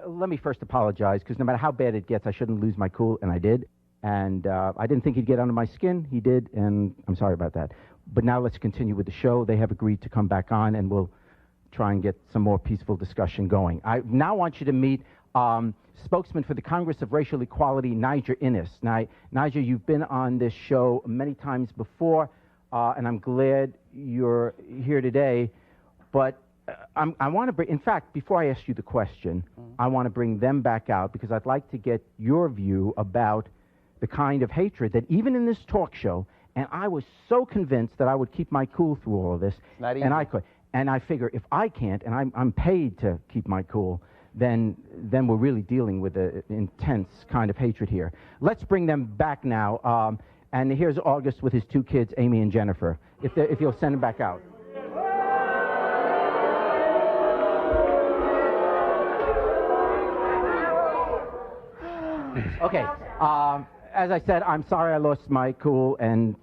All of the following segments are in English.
let me first apologize, because no matter how bad it gets, I shouldn't lose my cool, and I did. And I didn't think he'd get under my skin. He did, and I'm sorry about that. But now let's continue with the show. They have agreed to come back on, and we'll try and get some more peaceful discussion going. I now want you to meet spokesman for the Congress of Racial Equality, Niger Innis. Now, Niger, you've been on this show many times before, and I'm glad you're here today. But I want to bring, in fact, before I ask you the question, I want to bring them back out because I'd like to get your view about the kind of hatred that even in this talk show, and I was so convinced that I would keep my cool through all of this, and I could. And I figure if I can't, and I'm paid to keep my cool, then we're really dealing with an intense kind of hatred here. Let's bring them back now. And here's August with his two kids, Amy and Jennifer, if you'll send them back out. Okay. As I said, I'm sorry I lost my cool, and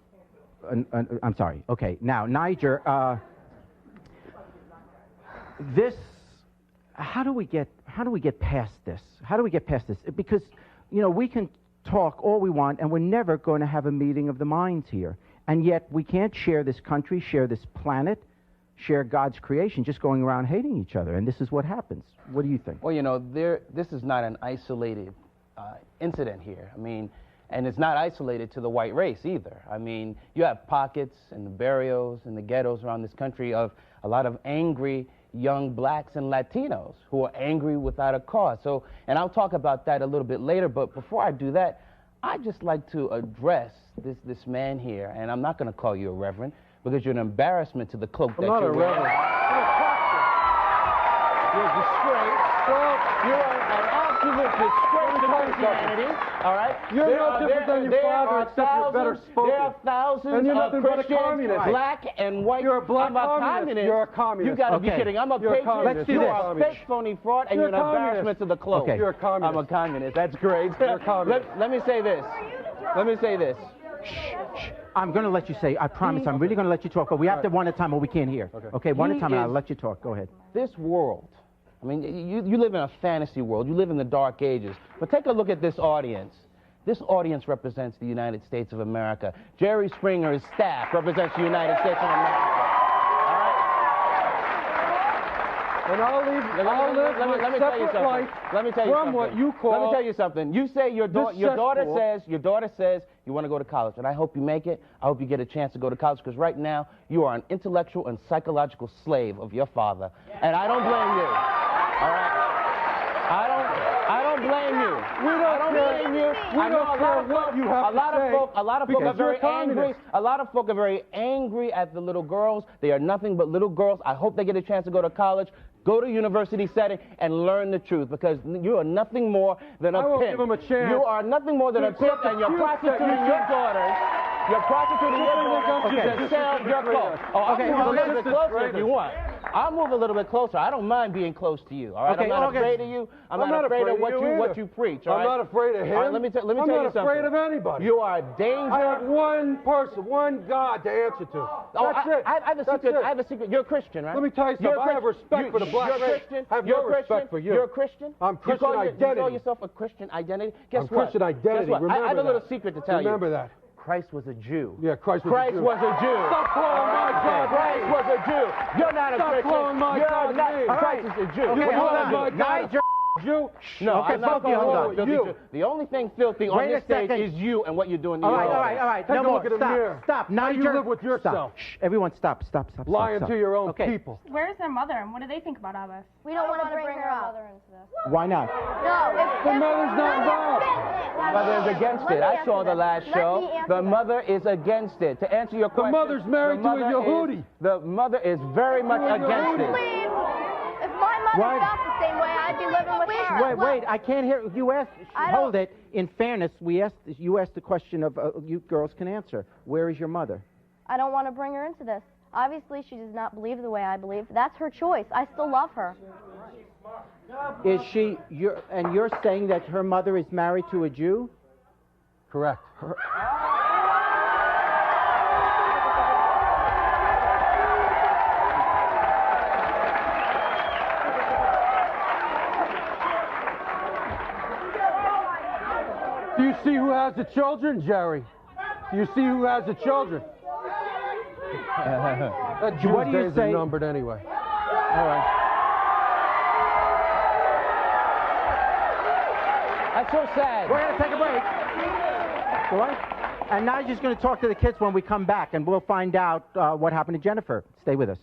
I'm sorry. Okay. Now, Niger, how do we get past this? How do we get past this? Because, you know, we can talk all we want, and we're never going to have a meeting of the minds here. And yet we can't share this country, share this planet, share God's creation, just going around hating each other. And this is what happens. What do you think? Well, you know, this is not an isolated incident here. I mean, and it's not isolated to the white race either. I mean, you have pockets in the barrios and the ghettos around this country of a lot of angry young blacks and Latinos who are angry without a cause. So, and I'll talk about that a little bit later, but before I do that, I'd just like to address this man here, and I'm not going to call you a reverend, because you're an embarrassment to the cloak that you're wearing. I'm not a reverend. You're a disgrace. You're an absolute disgrace to Christianity, all right? You're no different than your father, except you're better spoken. There are thousands and you're of nothing but a Christians, communist. black and white. You're a black I'm a communist. You're a communist. You got to be kidding. I'm a patriot. Let's do You this. are a fake, phony fraud, and you're an embarrassment to the cloak. Okay. You're a communist. I'm a communist. That's great. You're a communist. Let me say this. Let me say this. I'm going to let you say, I promise, I'm really going to let you talk, but we have to one at a time or we can't hear. Okay, one at a time, and I'll let you talk. Go ahead. This world, I mean, you live in a fantasy world. You live in the dark ages. But take a look at this audience. This audience represents the United States of America. Jerry Springer's staff represents the United States of America. All right? And I'll live my separate life from what you call. Let me tell you something. You say your daughter says you want to go to college, and I hope you make it. I hope you get a chance to go to college, because right now you are an intellectual and psychological slave of your father, and I don't blame you. All right? I don't blame you. We don't blame you. We don't care what you have to say. A lot of folk are very angry. A lot of folk are very angry at the little girls. They are nothing but little girls. I hope they get a chance to go to college. Go to a university setting and learn the truth, because you are nothing more than a pimp. I won't give them a chance. You are nothing more than a pimp, and you're prostituting your daughters. You're prostituting your daughters to sell your clothes. Okay, I'll move a little bit closer if you want. I'll move a little bit closer. I don't mind being close to you. All right, Okay, I'm not afraid of you. I'm not afraid of what you preach. All right? I'm not afraid of him. All right, let me tell you something. I'm not afraid of anybody. You are a danger. I have one person, one God to answer to. That's it. I have a secret. I have a secret. You're a Christian, right? Let me tell you something. I have respect for the black race. You're a Christian. I have no respect for you. You're a Christian. I'm Christian identity. You call yourself a Christian identity? Guess I'm what? Christian identity. Guess what? Remember I have a little that. secret to tell you. Remember that. Christ was a Jew. Yeah, Christ was a Jew. Was a Jew. Stop calling my God. Christ was a Jew. You're not a Stop Christian. calling my God name. Christ is a Jew. Okay, You hold call on. my God Niger. Jew? No, Okay, I'm not both of you, hold on. filthy You. Jew. The only thing filthy on Wait a this stage second. is you and what you're doing to All your right. daughter. Take No a more. look in the mirror. Stop. How Niger. you live with yourself. Stop. Shh. Everyone stop. Lying Stop. to your own Okay. people. Where's their mother, and what do they think about all this? We don't want to bring her up. Why not? No, The mother's not involved. Mother is against it. I saw the last show. The mother is against it. To answer your question, mother's married to a Yehudi. The mother is very much against it. please. If my mother felt the same way, I'd be living with her. Wait, I can't hear. You asked, I don't- hold it. In fairness, you asked the question of, you girls can answer. Where is your mother? I don't want to bring her into this. Obviously, she does not believe the way I believe. That's her choice. I still love her. Is she, you're saying that her mother is married to a Jew? Correct. Do you see who has the children, Jerry? Do you see who has the children? That Jewish What do you days say? are numbered anyway. All right. That's so sad. We're going to take a break. All right? And Nigel's going to talk to the kids when we come back, and we'll find out what happened to Jennifer. Stay with us.